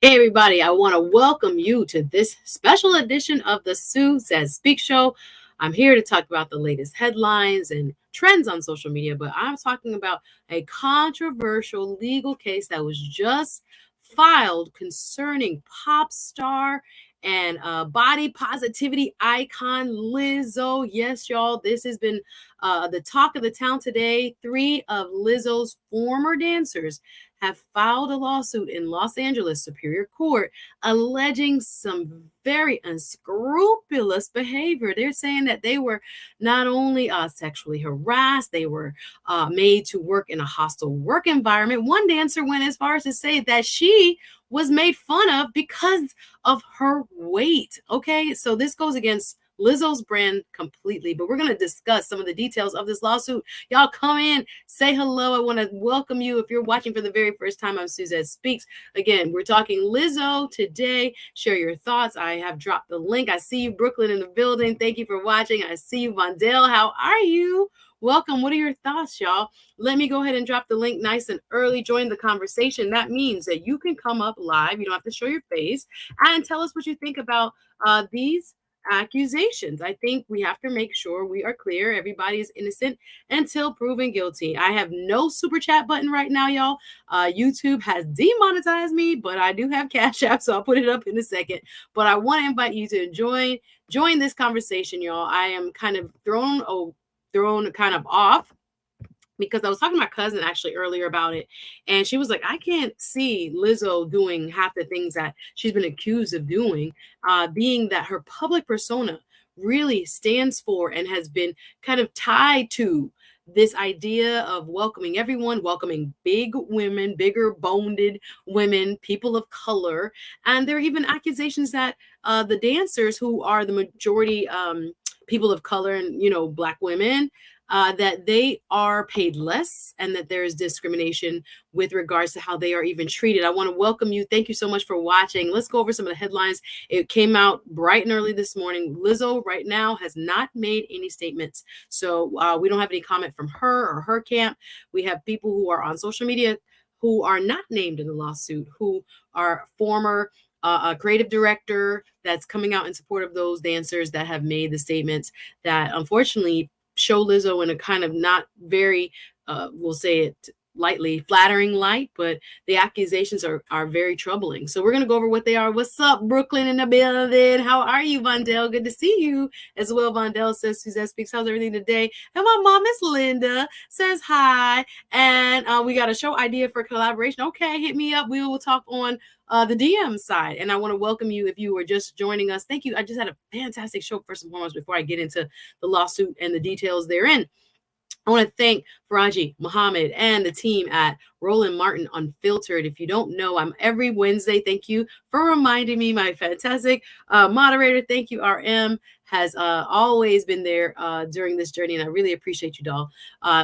Hey, everybody, I want to welcome you to this special edition of the Sue Says Speak Show. I'm here to talk about the latest headlines and trends on social media, but I'm talking about a controversial legal case that was just filed concerning pop star and body positivity icon Lizzo. Yes, y'all, this has been the talk of the town today. Three of Lizzo's former dancers have filed a lawsuit in Los Angeles Superior Court alleging some very unscrupulous behavior. They're saying that they were not only sexually harassed, they were made to work in a hostile work environment. One dancer went as far as to say that she was made fun of because of her weight. Okay, so this goes against Lizzo's brand completely, but we're going to discuss some of the details of this lawsuit. Y'all come in, say hello. I want to welcome you. If you're watching for the very first time, I'm Suzette Speaks. Again, we're talking Lizzo today. Share your thoughts. I have dropped the link. I see you, Brooklyn, in the building. Thank you for watching. I see you, Vondell. How are you? Welcome. What are your thoughts, y'all? Let me go ahead and drop the link nice and early. Join the conversation. That means that you can come up live. You don't have to show your face and tell us what you think about these accusations. I think we have to make sure we are clear. Everybody is innocent until proven guilty. I have no super chat button right now, y'all. YouTube has demonetized me, but I do have Cash App, so I'll put it up in a second. But I want to invite you to join this conversation, y'all. I am kind of thrown kind of off because I was talking to my cousin actually earlier about it, and she was like, I can't see Lizzo doing half the things that she's been accused of doing, being that her public persona really stands for and has been kind of tied to this idea of welcoming everyone, welcoming big women, bigger boned women, people of color. And there are even accusations that the dancers, who are the majority people of color and, Black women, that they are paid less and that there is discrimination with regards to how they are even treated. I want to welcome you. Thank you so much for watching. Let's go over some of the headlines. It came out bright and early this morning. Lizzo right now has not made any statements. So we don't have any comment from her or her camp. We have people who are on social media who are not named in the lawsuit, who are former a creative director that's coming out in support of those dancers that have made the statements that unfortunately show Lizzo in a kind of not very, we'll say it lightly, flattering light, but the accusations are very troubling. So we're going to go over what they are. What's up, Brooklyn in the building? How are you, Vondell? Good to see you as well. Vondell says, Suzette Speaks, how's everything today? And my mom, Miss Linda, says hi. And we got a show idea for collaboration. Okay, hit me up. We will talk on the DM side. And I want to welcome you if you were just joining us. Thank you. I just had a fantastic show, first and foremost, before I get into the lawsuit and the details therein. I want to thank Faraji, Muhammad, and the team at Roland Martin Unfiltered. If you don't know, I'm every Wednesday. Thank you for reminding me, my fantastic moderator. Thank you, RM. Has always been there during this journey, and I really appreciate you, doll.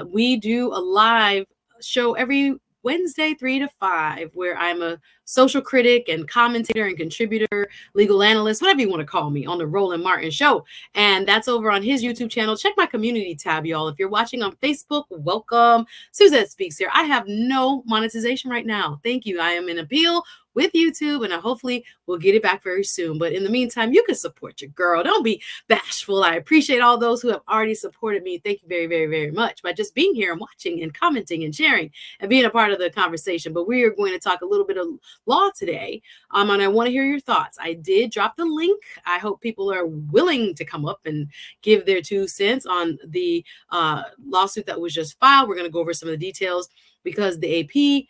We do a live show every Wednesday, 3 to 5, where I'm a social critic and commentator and contributor, legal analyst, whatever you want to call me, on the Roland Martin Show. And that's over on his YouTube channel. Check my community tab, y'all. If you're watching on Facebook, welcome. Suzette Speaks here. I have no monetization right now. Thank you. I am in appeal with YouTube, and I hopefully will get it back very soon. But in the meantime, you can support your girl. Don't be bashful. I appreciate all those who have already supported me. Thank you very, very, very much by just being here and watching and commenting and sharing and being a part of the conversation. But we are going to talk a little bit of law today, and I want to hear your thoughts. I did drop the link. I hope people are willing to come up and give their 2 cents on the lawsuit that was just filed. We're going to go over some of the details because the AP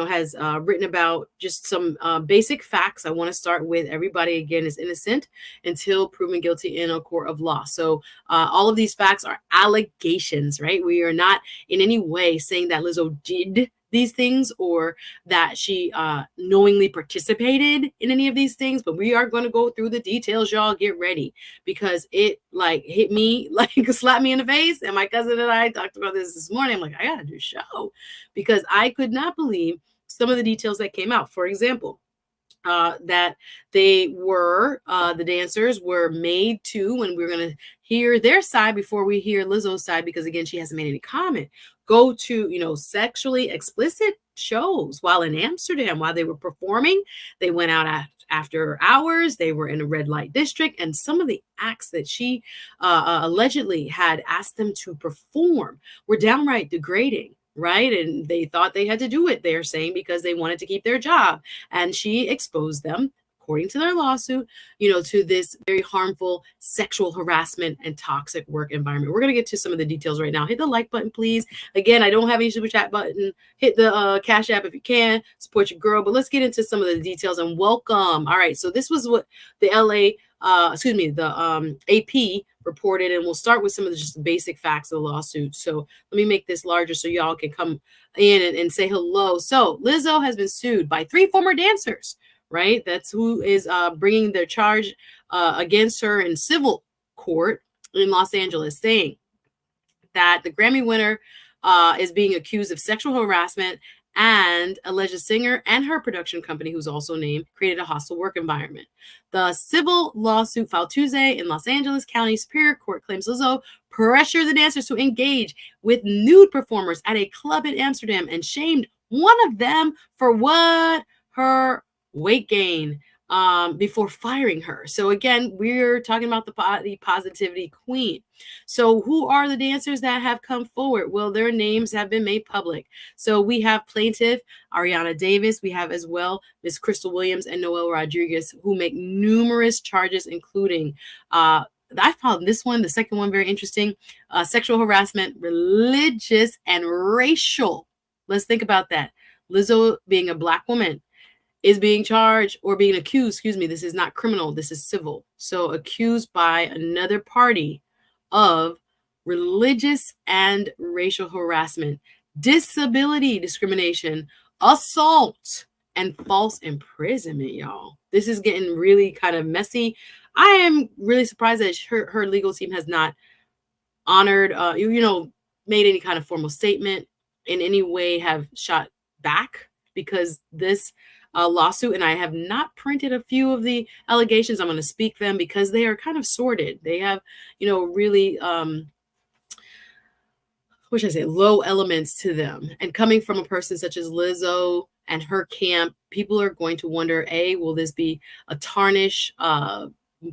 has written about just some basic facts. I want to start with everybody, again, is innocent until proven guilty in a court of law. So all of these facts are allegations, right? We are not in any way saying that Lizzo did these things or that she knowingly participated in any of these things, but we are going to go through the details. Y'all get ready, because it hit me, slapped me in the face. And my cousin and I talked about this morning. I'm like, I gotta do a show, because I could not believe some of the details that came out. For example, that they were the dancers were made to, and we're going to hear their side before we hear Lizzo's side, because again, she hasn't made any comment. Go to, sexually explicit shows while in Amsterdam, while they were performing. They went out after hours. They were in a red light district, and some of the acts that she allegedly had asked them to perform were downright degrading. Right. And they thought they had to do it, they're saying, because they wanted to keep their job. And she exposed them, according to their lawsuit, to this very harmful sexual harassment and toxic work environment. We're going to get to some of the details right now. Hit the like button, please. Again, I don't have any super chat button. Hit the Cash App if you can. Support your girl. But let's get into some of the details and welcome. All right. So this was what the the AP reported, and we'll start with some of the just basic facts of the lawsuit. So let me make this larger so y'all can come in and say hello. So Lizzo has been sued by 3 former dancers, right? That's who is bringing their charge against her in civil court in Los Angeles, saying that the Grammy winner is being accused of sexual harassment, and alleged singer and her production company, who's also named, created a hostile work environment. The civil lawsuit filed Tuesday in Los Angeles County Superior Court claims Lizzo pressured the dancers to engage with nude performers at a club in Amsterdam and shamed one of them for what? Her weight gain before firing her. So again, we're talking about the body positivity queen. So who are the dancers that have come forward? Well, their names have been made public. So we have plaintiff Ariana Davis. We have as well Miss Crystal Williams and Noel Rodriguez, who make numerous charges, including I found this one, the second one, very interesting. Sexual harassment, religious and racial. Let's think about that. Lizzo, being a Black woman, is being charged or being accused, this is not criminal, this is civil. So accused by another party of religious and racial harassment, disability discrimination, assault, and false imprisonment, y'all. This is getting really kind of messy. I am really surprised that her legal team has not honored, made any kind of formal statement, in any way have shot back, because this lawsuit, and I have not printed a few of the allegations. I'm going to speak them because they are kind of sordid. They have, really, what should I say, low elements to them. And coming from a person such as Lizzo and her camp, people are going to wonder, A, will this be a tarnish,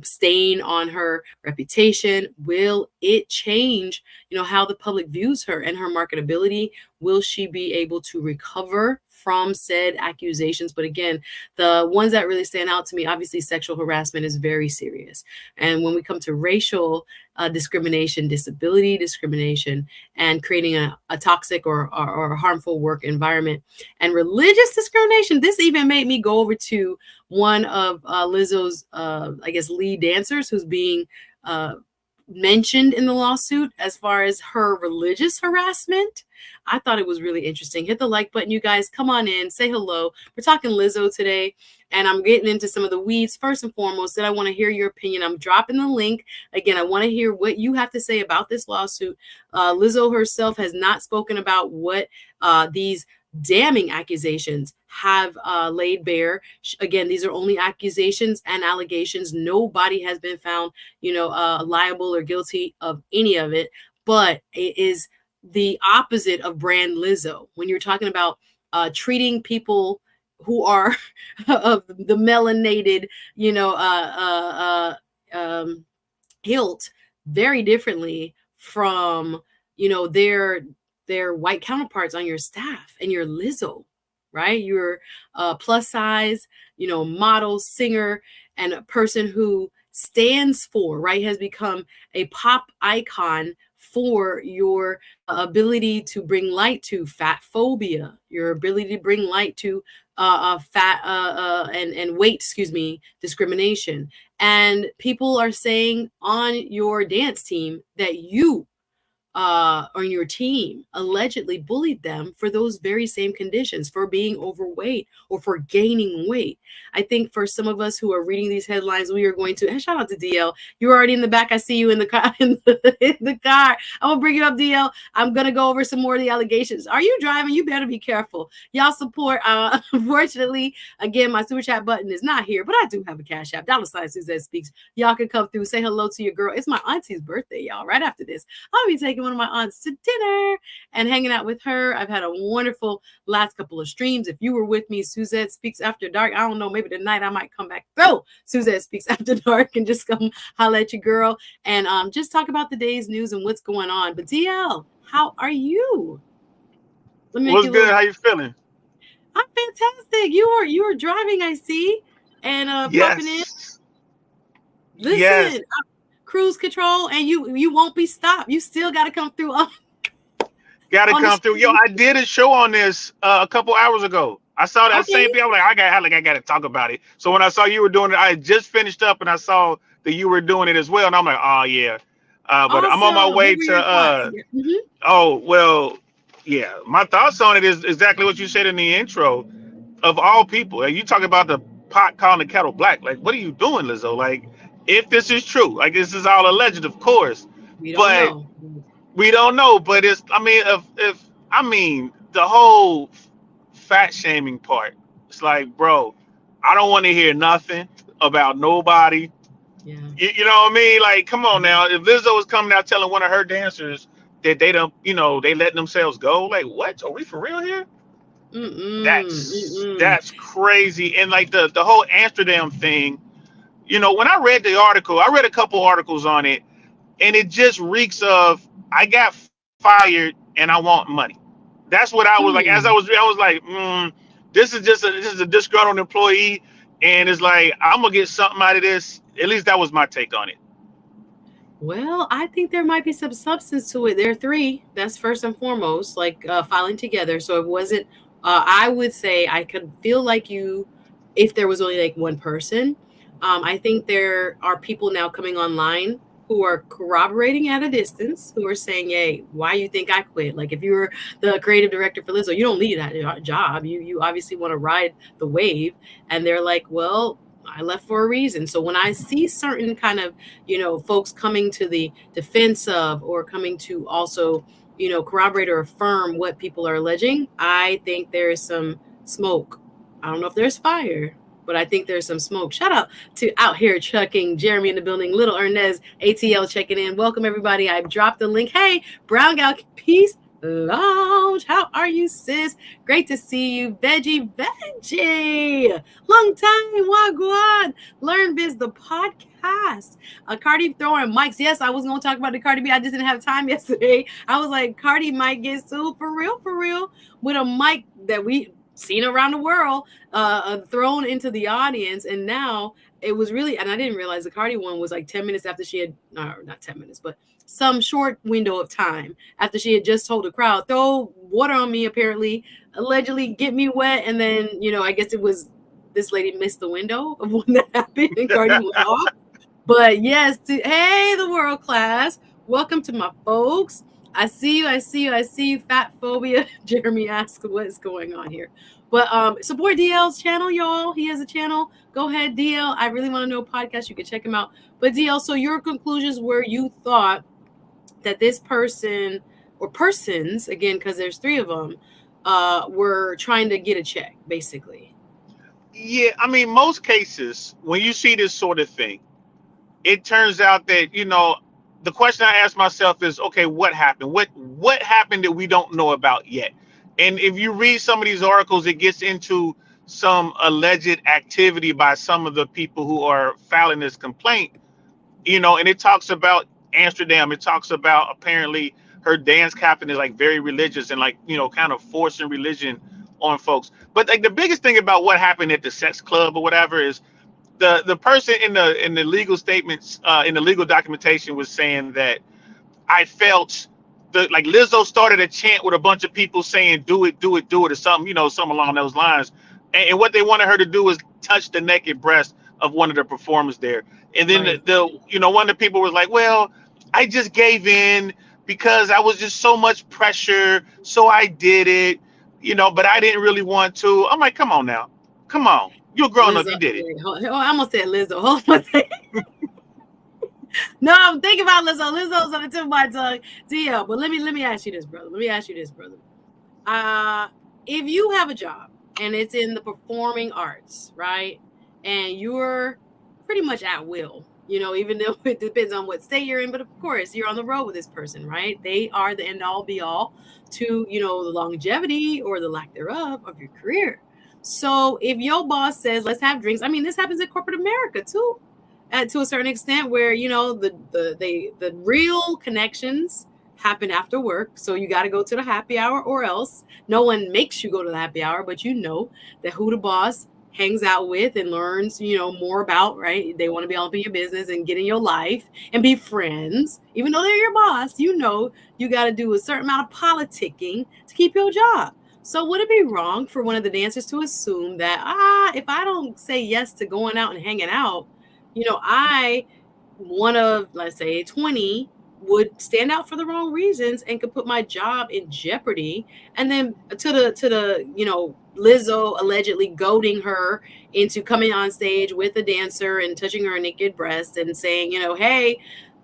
stain on her reputation? Will it change, how the public views her and her marketability? Will she be able to recover from said accusations? But again, the ones that really stand out to me, obviously sexual harassment is very serious. And when we come to racial discrimination, disability discrimination, and creating a toxic or harmful work environment, and religious discrimination, this even made me go over to one of Lizzo's, lead dancers, who's being mentioned in the lawsuit as far as her religious harassment. I thought it was really interesting. Hit the like button, you guys. Come on in, say hello. We're talking Lizzo today, and I'm getting into some of the weeds. First and foremost, that I want to hear your opinion. I'm dropping the link. Again, I want to hear what you have to say about this lawsuit. Lizzo herself has not spoken about what these damning accusations have laid bare. Again, these are only accusations and allegations. Nobody has been found, liable or guilty of any of it. But it is the opposite of brand Lizzo. When you're talking about treating people who are of the melanated, hilt very differently from, their white counterparts on your staff, and your Lizzo, right? You're plus size, model, singer, and a person who stands for, right, has become a pop icon for your ability to bring light to fat phobia, your ability to bring light to fat and weight, discrimination. And people are saying on your dance team that you on your team allegedly bullied them for those very same conditions, for being overweight or for gaining weight. I think for some of us who are reading these headlines, we are going to, and shout out to DL. You're already in the back. I see you in the car. In the car. I'm gonna bring you up, DL. I'm gonna go over some more of the allegations. Are you driving? You better be careful. Y'all support. Unfortunately, again, my super chat button is not here, but I do have a Cash App. $ Suzette Speaks. Y'all can come through, say hello to your girl. It's my auntie's birthday, y'all. Right after this, I'll be taking one of my aunts to dinner and hanging out with her. I've had a wonderful last couple of streams. If you were with me, Suzette Speaks After Dark, I don't know, maybe tonight I might come back through Suzette Speaks After Dark and just come holla at your girl and just talk about the day's news and what's going on. But DL, how are you? What's good? How you feeling? I'm fantastic. You were driving, I see, and popping in. Listen, yes. Cruise control, and you won't be stopped. You still got to come through. Got to come through. Yo, I did a show on this a couple hours ago. I saw that same thing. I was like, I got to talk about it. So when I saw you were doing it, I had just finished up, and I saw that you were doing it as well, and I'm like, oh yeah. But awesome. I'm on my way to. Oh well, yeah. My thoughts on it is exactly what you said in the intro. Of all people, like, you talk about the pot calling the kettle black. Like, what are you doing, Lizzo? Like, if this is true, like, this is all alleged, of course. We don't know. But it's, I mean, the whole fat shaming part. It's like, bro, I don't want to hear nothing about nobody. Yeah. You know what I mean? Like, come on now. If Lizzo was coming out telling one of her dancers that they don't, they letting themselves go, like, what? Are we for real here? That's crazy. And like the whole Amsterdam thing, when I read the article, I read a couple articles on it, and it just reeks of, I got fired and I want money. That's what I was like. As I was like, this is a disgruntled employee, and it's like, I'm gonna get something out of this. At least that was my take on it. Well, I think there might be some substance to it. There are three. That's first and foremost, like filing together. So it wasn't. I would say I could feel like if there was only like one person. I think there are people now coming online who are corroborating at a distance, who are saying, hey, why you think I quit? Like, if you were the creative director for Lizzo, you don't need that job. You obviously want to ride the wave. And they're like, well, I left for a reason. So when I see certain kind of, folks coming to the defense of, or coming to also, corroborate or affirm what people are alleging, I think there is some smoke. I don't know if there's fire, but I think there's some smoke. Shout out to Out Here Trucking, Jeremy in the building, Little Ernest, ATL checking in. Welcome, everybody. I've dropped the link. Hey, Brown Gal Peace Lounge. How are you, sis? Great to see you. Veggie. Long time, Wagwan. Learn Biz, the podcast. Cardi throwing mics. Yes, I was going to talk about the Cardi B. I just didn't have time yesterday. I was like, Cardi might get sued for real, with a mic that we seen around the world, thrown into the audience. And now it was really, and I didn't realize the Cardi one was like 10 minutes after she had, not 10 minutes, but some short window of time after she had just told the crowd, throw water on me, apparently, allegedly get me wet. And then, I guess it was this lady missed the window of when that happened and Cardi went off. But yes, hey, the world class. Welcome to my folks. I see you. Fat phobia. Jeremy asks what's going on here. But support DL's channel, y'all. He has a channel. Go ahead, DL. I really want to know podcast. You can check him out. But DL, so your conclusions were you thought that this person or persons, again, because there's three of them, were trying to get a check, basically. Yeah, I mean, most cases, when you see this sort of thing, it turns out that, the question I ask myself is, okay, what happened? What happened that we don't know about yet? And if you read some of these articles, it gets into some alleged activity by some of the people who are filing this complaint, and it talks about Amsterdam. It talks about apparently her dance captain is like very religious and like, kind of forcing religion on folks. But like the biggest thing about what happened at the sex club or whatever is the person in the legal statements, in the legal documentation was saying that I felt like Lizzo started a chant with a bunch of people saying, do it, or something, something along those lines. And what they wanted her to do was touch the naked breast of one of the performers there. And then right. the one of the people was like, well, I just gave in because I was just so much pressure. So I did it, but I didn't really want to. I'm like, come on now. Come on. You're grown up. Lizzo, You did it. I almost said Lizzo. Hold on. No, I'm thinking about Lizzo. Lizzo's on the tip of my tongue. DL, but let me ask you this, brother. If you have a job and it's in the performing arts, right? And you're pretty much at will, even though it depends on what state you're in, but of course you're on the road with this person, right? They are the end all be all to, the longevity or the lack thereof of your career. So if your boss says, let's have drinks, I mean, this happens in corporate America too, to a certain extent where, the real connections happen after work. So you got to go to the happy hour or else no one makes you go to the happy hour, but that who the boss hangs out with and learns, more about, right? They want to be all up in your business and get in your life and be friends. Even though they're your boss, you got to do a certain amount of politicking to keep your job. So would it be wrong for one of the dancers to assume that, if I don't say yes to going out and hanging out, I, one of, let's say 20, would stand out for the wrong reasons and could put my job in jeopardy. And then to the Lizzo allegedly goading her into coming on stage with a dancer and touching her naked breast and saying, hey,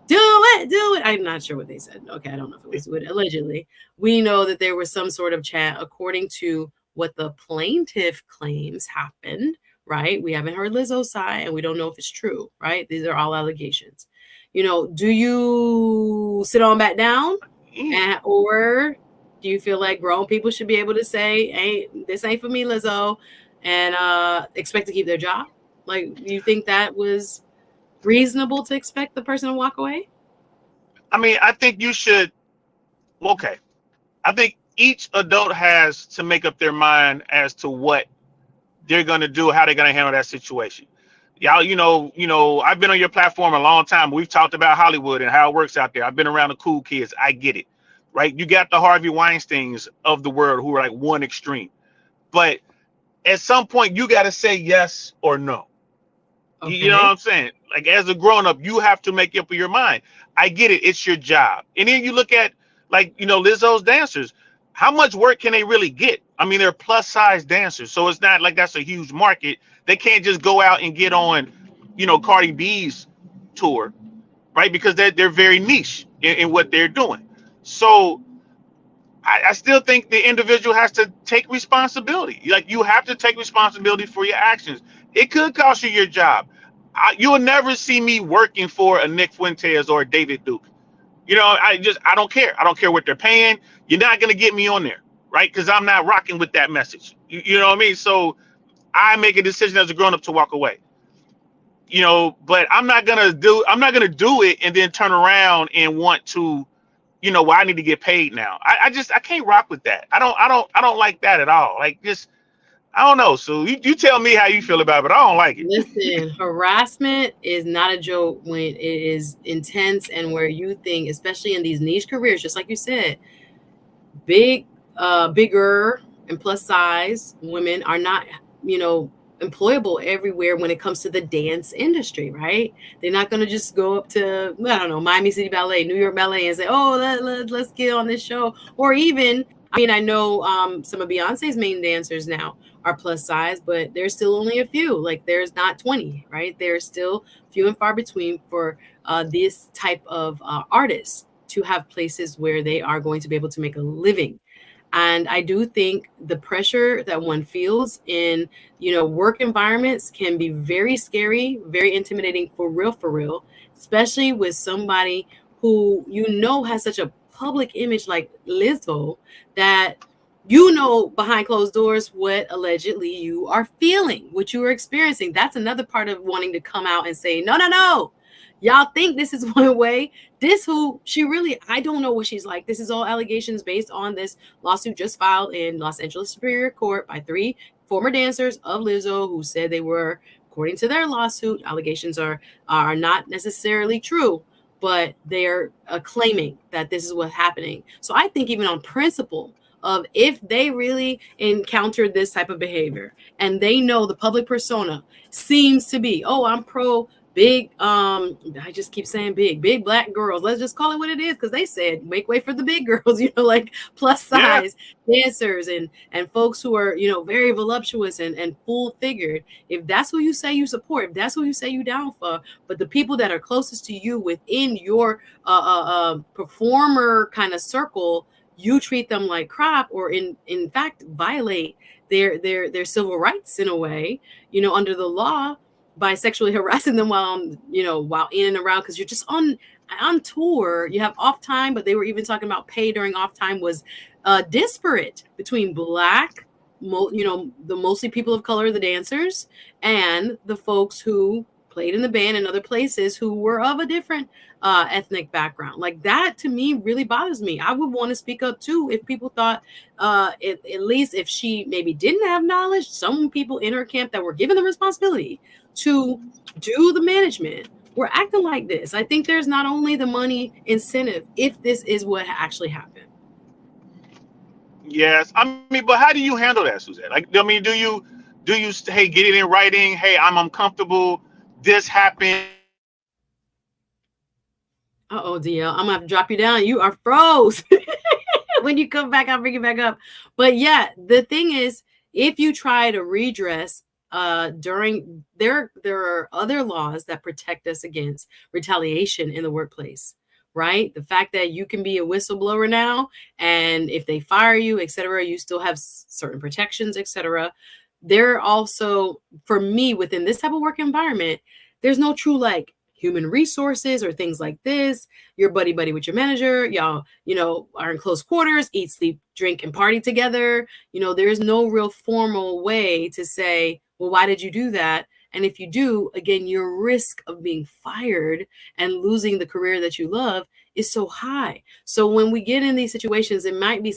do it. I'm not sure what they said. Okay, I don't know if it was what allegedly. We know that there was some sort of chat according to what the plaintiff claims happened, right? We haven't heard Lizzo's side and we don't know if it's true, right? These are all allegations. Do you sit on back down or do you feel like grown people should be able to say, this ain't for me, Lizzo, and expect to keep their job? Like, do you think that was reasonable to expect the person to walk away? I mean, I think you should. Okay. I think each adult has to make up their mind as to what they're going to do, how they're going to handle that situation. Y'all, I've been on your platform a long time. We've talked about Hollywood and how it works out there. I've been around the cool kids. I get it, right? You got the Harvey Weinsteins of the world who are like one extreme. But at some point, you got to say yes or no. Okay. You know what I'm saying? Like, as a grown-up, you have to make up your mind. I get it. It's your job. And then you look at, like, Lizzo's dancers. How much work can they really get? I mean, they're plus-size dancers. So it's not like that's a huge market. They can't just go out and get on, Cardi B's tour, right? Because they're very niche in what they're doing. So I still think the individual has to take responsibility. Like, you have to take responsibility for your actions. It could cost you your job. You'll never see me working for a Nick Fuentes or a David Duke. I don't care. I don't care what they're paying. You're not going to get me on there, right? Because I'm not rocking with that message. You know what I mean? So I make a decision as a grown up to walk away. But I'm not gonna do it and then turn around and want to, well, I need to get paid now. I can't rock with that. I don't like that at all. Like, just, I don't know. So you tell me how you feel about it, but I don't like it. Listen, harassment is not a joke when it is intense and where you think, especially in these niche careers, just like you said, bigger and plus size women are not, employable everywhere when it comes to the dance industry, right? They're not going to just go up to, I don't know, Miami City Ballet, New York Ballet and say, let's get on this show. Or even, I know some of Beyonce's main dancers now are plus size, but there's still only a few. Like, there's not 20, right? There's still few and far between for this type of artists to have places where they are going to be able to make a living. And I do think the pressure that one feels in, work environments can be very scary, very intimidating for real, especially with somebody who, has such a public image like Lizzo, that, behind closed doors, what allegedly you are feeling, what you are experiencing. That's another part of wanting to come out and say, no. Y'all think this is one way. This who she really, I don't know what she's like. This is all allegations based on this lawsuit just filed in Los Angeles Superior Court by 3 former dancers of Lizzo who said they were, according to their lawsuit, allegations are not necessarily true, but they're claiming that this is what's happening. So I think even on principle of if they really encountered this type of behavior and they know the public persona seems to be, I'm pro big, I just keep saying big black girls. Let's just call it what it is, because they said make way for the big girls, like plus Yeah. size dancers and folks who are, very voluptuous and full figured. If that's who you say you support, if that's who you say you down for, but the people that are closest to you within your performer kind of circle, you treat them like crap, or in fact violate their civil rights in a way, under the law, by sexually harassing them while in and around, because you're just on tour, you have off time. But they were even talking about pay during off time was disparate between black, the mostly people of color, the dancers, and the folks who played in the band and other places who were of a different ethnic background. Like, that to me really bothers me. I would want to speak up too if people thought, at least if she maybe didn't have knowledge, some people in her camp that were given the responsibility to do the management were acting like this. I think there's not only the money incentive if this is what actually happened. Yes. I mean, but how do you handle that, Suzette? Like, I mean, hey, get it in writing? Hey, I'm uncomfortable. This happened. Uh-oh, DL, I'm gonna have to drop you down. You are froze. When you come back, I'll bring you back up. But yeah, the thing is, if you try to redress during there are other laws that protect us against retaliation in the workplace, right? The fact that you can be a whistleblower now, and if they fire you, etc., you still have certain protections, etc. There also, for me, within this type of work environment, there's no true like human resources or things like this. You're buddy with your manager, y'all, are in close quarters, eat, sleep, drink, and party together. There's no real formal way to say, well, why did you do that? And if you do, again, your risk of being fired and losing the career that you love is so high. So when we get in these situations, it might be,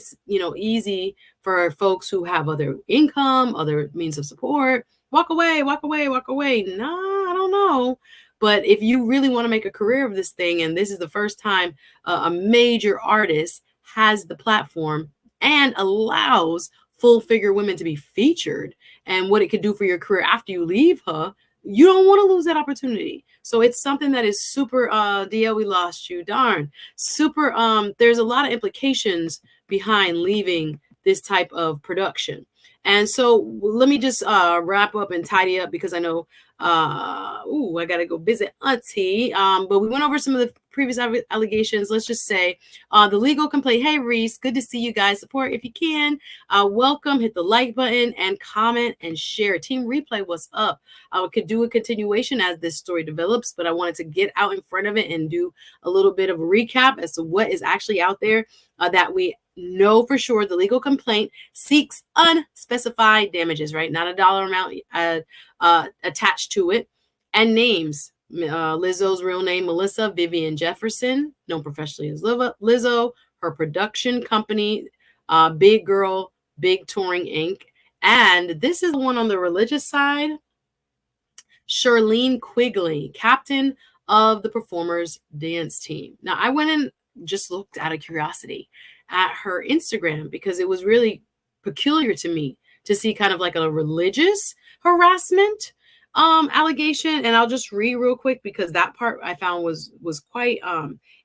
easy for folks who have other income, other means of support. Walk away. Nah, I don't know. But if you really want to make a career of this thing, and this is the first time a major artist has the platform and allows full figure women to be featured, and what it could do for your career after you leave her, you don't want to lose that opportunity. So it's something that is super, DL, we lost you, darn. Super, there's a lot of implications behind leaving this type of production. And so let me just wrap up and tidy up, because I know, I got to go visit Auntie. But we went over some of the previous allegations. Let's just say the legal complaint. Hey, Reese, good to see you guys. Support if you can. Welcome. Hit the like button and comment and share. Team Replay, what's up? I could do a continuation as this story develops, but I wanted to get out in front of it and do a little bit of a recap as to what is actually out there that we know for sure. The legal complaint seeks unspecified damages, right? Not a dollar amount attached to it, and names. Lizzo's real name, Melissa Vivian Jefferson, known professionally as Lizzo, her production company, Big Girl, Big Touring Inc. And this is the one on the religious side, Charlene Quigley, captain of the performers dance team. Now, I went and just looked out of curiosity at her Instagram, because it was really peculiar to me to see kind of like a religious harassment allegation. And I'll just read real quick, because that part I found was quite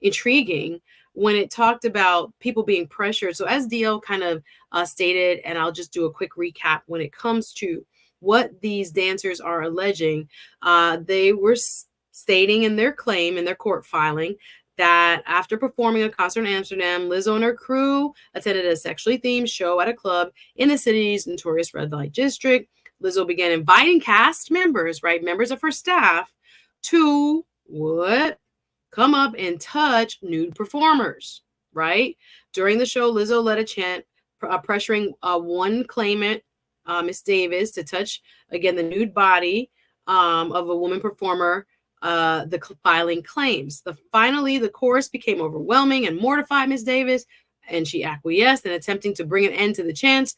intriguing when it talked about people being pressured. So as DL kind of stated, and I'll just do a quick recap when it comes to what these dancers are alleging. They were stating in their claim, in their court filing, that after performing a concert in Amsterdam, Lizzo and her crew attended a sexually themed show at a club in the city's notorious red light district. Lizzo began inviting cast members, right, members of her staff, to come up and touch nude performers, right? During the show, Lizzo led a chant pressuring one claimant, Miss Davis, to touch, again, the nude body of a woman performer. The filing claims. Finally, the chorus became overwhelming and mortified Miss Davis, and she acquiesced in attempting to bring an end to the chants.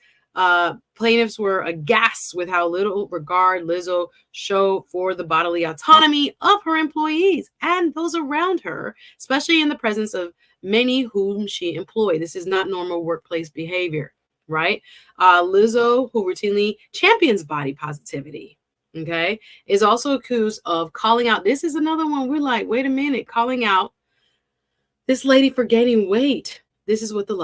Plaintiffs were aghast with how little regard Lizzo showed for the bodily autonomy of her employees and those around her, especially in the presence of many whom she employed. This is not normal workplace behavior, right? Lizzo, who routinely champions body positivity, okay, is also accused of calling out. This is another one we're like, wait a minute, calling out this lady for gaining weight. This is what the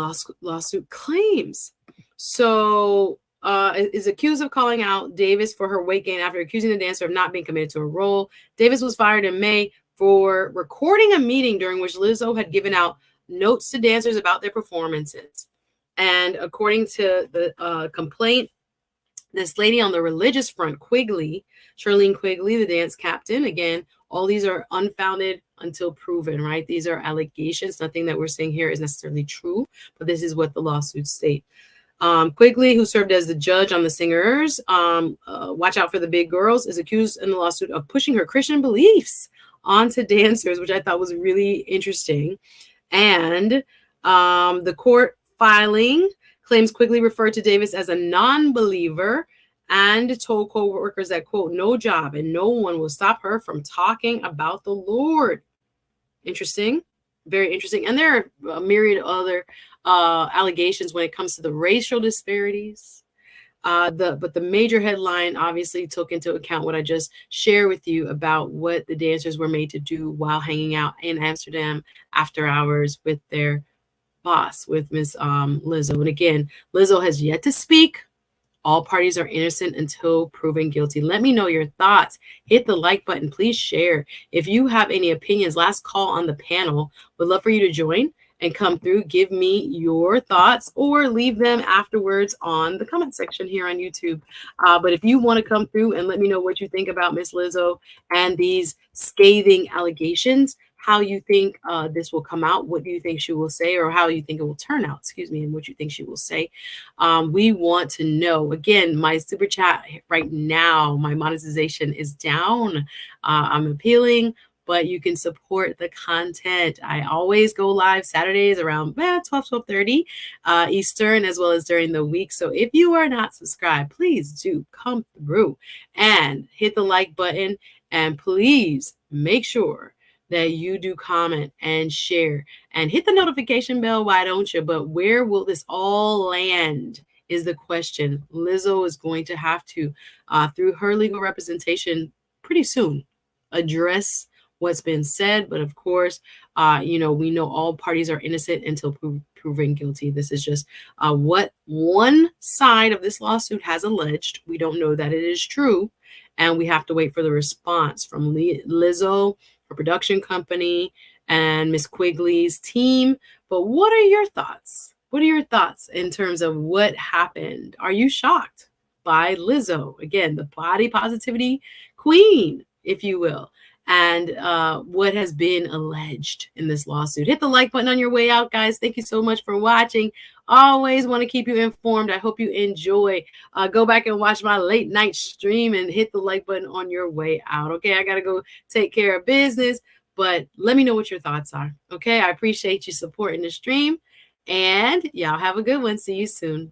lawsuit claims. So is accused of calling out Davis for her weight gain after accusing the dancer of not being committed to a role. Davis was fired in May for recording a meeting during which Lizzo had given out notes to dancers about their performances. And according to the complaint, this lady on the religious front, Quigley, Charlene Quigley, the dance captain, again, all these are unfounded until proven, right? These are allegations. Nothing that we're saying here is necessarily true, but this is what the lawsuits state. Quigley, who served as the judge on the singers, Watch Out for the Big Girls, is accused in the lawsuit of pushing her Christian beliefs onto dancers, which I thought was really interesting. And the court filing claims Quigley referred to Davis as a non-believer and told co-workers that, quote, no job and no one will stop her from talking about the Lord. Interesting. Very interesting. And there are a myriad of other allegations when it comes to the racial disparities. But the major headline obviously took into account what I just shared with you about what the dancers were made to do while hanging out in Amsterdam after hours with their boss, with Miss Lizzo. And again, Lizzo has yet to speak. All parties are innocent until proven guilty. Let me know your thoughts. Hit the like button. Please share. If you have any opinions, last call on the panel. Would love for you to join and come through. Give me your thoughts or leave them afterwards on the comment section here on YouTube. But if you want to come through and let me know what you think about Miss Lizzo and these scathing allegations, how you think this will come out, what do you think she will say, or how you think it will turn out, and what you think she will say. We want to know. Again, my super chat right now, my monetization is down. I'm appealing, but you can support the content. I always go live Saturdays around 12:30 Eastern, as well as during the week. So if you are not subscribed, please do come through and hit the like button, and please make sure that you do comment and share and hit the notification bell. Why don't you? But where will this all land is the question. Lizzo is going to have to, through her legal representation pretty soon, address what's been said. But of course, we know all parties are innocent until proven guilty. This is just what one side of this lawsuit has alleged. We don't know that it is true. And we have to wait for the response from Lizzo, her production company, and Miss Quigley's team. But what are your thoughts? What are your thoughts in terms of what happened? Are you shocked by Lizzo? Again, the body positivity queen, if you will, and what has been alleged in this lawsuit. Hit the like button on your way out, guys. Thank you so much for watching. Always want to keep you informed. I hope you enjoy. Go back and watch my late night stream and hit the like button on your way out. Okay, I got to go take care of business, but let me know what your thoughts are. Okay, I appreciate you supporting the stream, and y'all have a good one. See you soon.